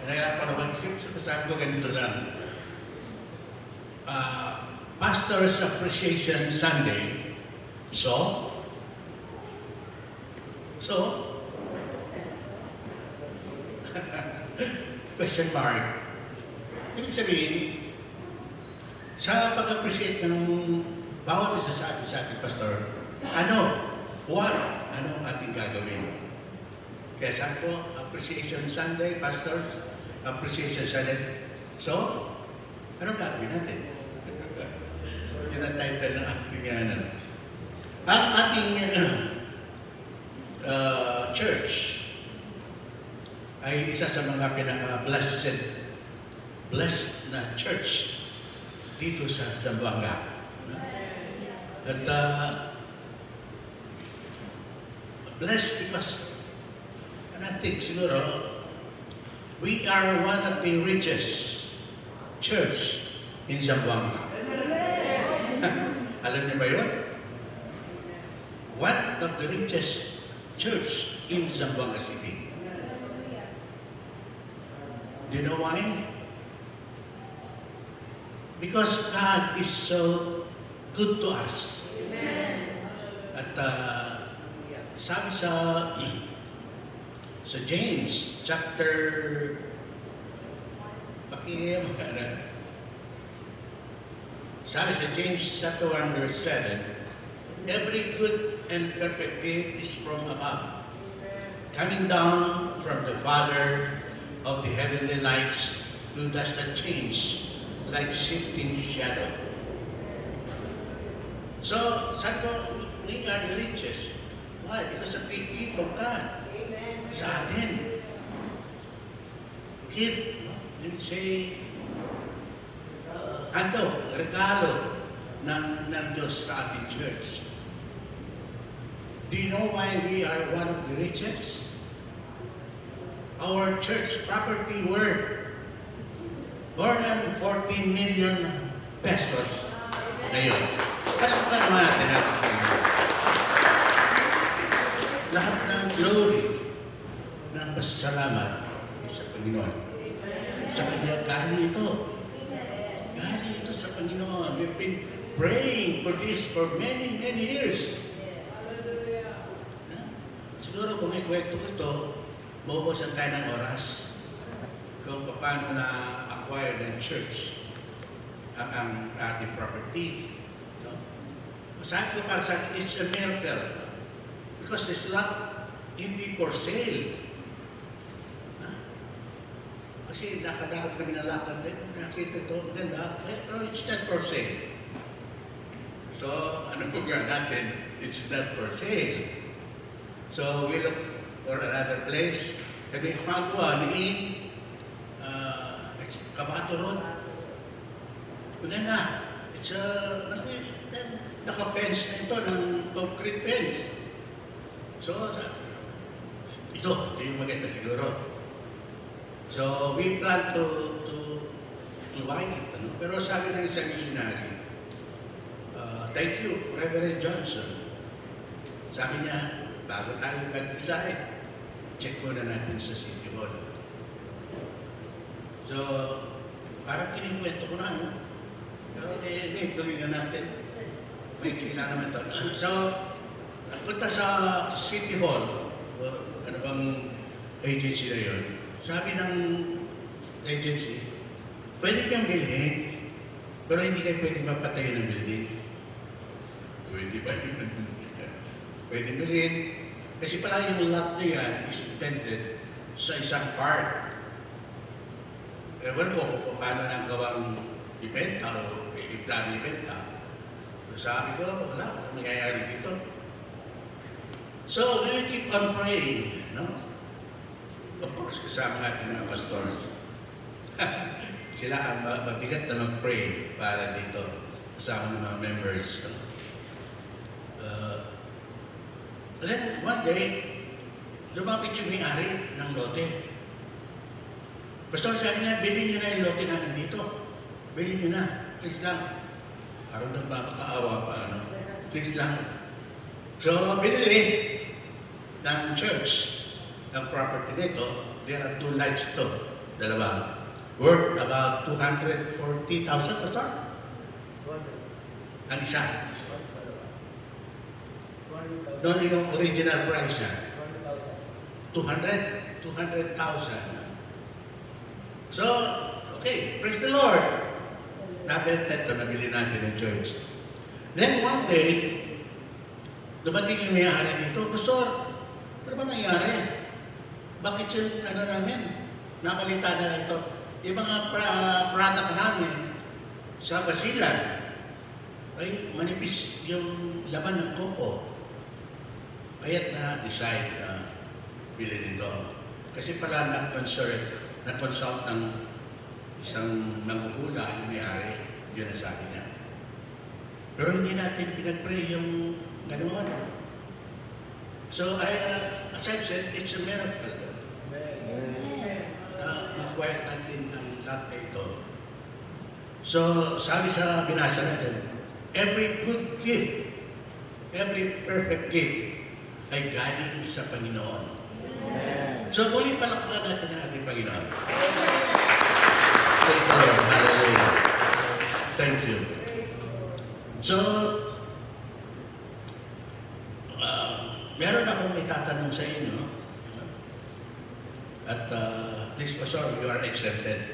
Nahirapan ako mag-isip. Sabi ko ganito lang. Pastor's Appreciation Sunday. So, question mark. Ibig sabihin, sa pag-appreciate ng bawat isa sa ating pastor, anong ating gagawin? Kaya sabi ko, Appreciation Sunday, Pastor, Appreciation Sunday. So, anong gagawin natin? Yun ang title ng ating ang ating church ay isa sa mga pinaka-blessed na church dito sa Zamboanga. At blessed because, and I think siguro, we are one of the richest church in Zamboanga. Alam niyo ba yun? One of the richest church in Zamboanga City. Do you know why? Because God is so good to us. At sabi sa James chapter sabi sa James chapter 1 verse 7, every good and perfect gift is from above, coming down from the Father of the heavenly lights, who does not change like shifting shadow. So, sabi ko, we are the richest. Why? Because of the gift of God. Amen. Sa atin. Gift, no? You say, regalo ng Diyos sa ating church. Do you know why we are one of the richest? Our church property worth more than 14 million pesos ngayon. Pasukan naman natin lahat ng glory ng pasasalamat sa Panginoon. Sa Kanya, galing ito. Galing ito sa Panginoon. We've been praying for this for many, many years. Siguro kung ikwento ko ito, maubusan tayo ng oras kung paano na-acquire ng church ang ating property. No? Sabi ko para sa akin, it's a miracle. Because it's not hindi for sale. Kasi nakadapat kami na lakad, nakita ito, maganda, pero it's not for sale. So, ano po nga natin, it's not for sale. So, we look for another place, and we found one in Cabato Road. Maganda. It's naka-fence na ito, ng concrete fence. So, ito yung maganda siguro. So, we plan to buy it. Ano? Pero sabi ng isang missionary, thank you, Reverend Johnson. Sabi niya, bago tayo mag-decide, check muna natin sa City Hall. So, parang kinikwento ko na, no? Pero tuloy na natin. May sila naman ito. So, punta sa City Hall, ano bang agency na yun? Sabi ng agency, pwede kang bilhin, pero hindi kayo pwede mapatayo ng building. Pwede ba yun? Pwede bilhin. Kasi pala yung lot na yan is intended sa isang part. Ewan ko kung paano nang gawang ibenta o i-plan ibenta. Sabi ko, wala nangyayari dito. So, we keep on praying, no? Of course, kasama natin mga pastors. Sila ang mabigat na mag-pray para dito. Kasama ng mga members. No? Then, one day, lumapit yung may-ari ng lote. Pastor, sabi niya, bilhin niyo na yung lote namin dito. Bilhin niyo na. Please lang. Araw na makakaawa pa, ano? Please lang. So, binili ng church, ng property nito, there are 2 lights ito. Dalawa. Worth about 240,000 or so? Ang isa. Doon yung original price niya. 200,000. So, okay, praise the Lord. Nabenta ito, nabili natin ng church. Then one day, dumating yung may-ari dito, Pastor, ano ba nangyari? Bakit yung namin? Napalitan na ito. Yung mga product namin sa basilan ay manipis yung laman ng koko. Kaya't na-decide na bilhin ito. Kasi pala na-consult ng isang nanguhula yung may-ari, yun ang sabi niya. Pero hindi natin pinag-pray yung ganoon. So, as I've said, it's a miracle. Makuha natin ang lahat na ito. So, sabi sa binasa natin, every good gift, every perfect gift ay galing sa Panginoon. So, muli palakpakan natin ang ating Panginoon. Thank you, Lord. Hallelujah. Thank you. So, meron akong itatanong sa inyo. At please, Pastor, you are accepted.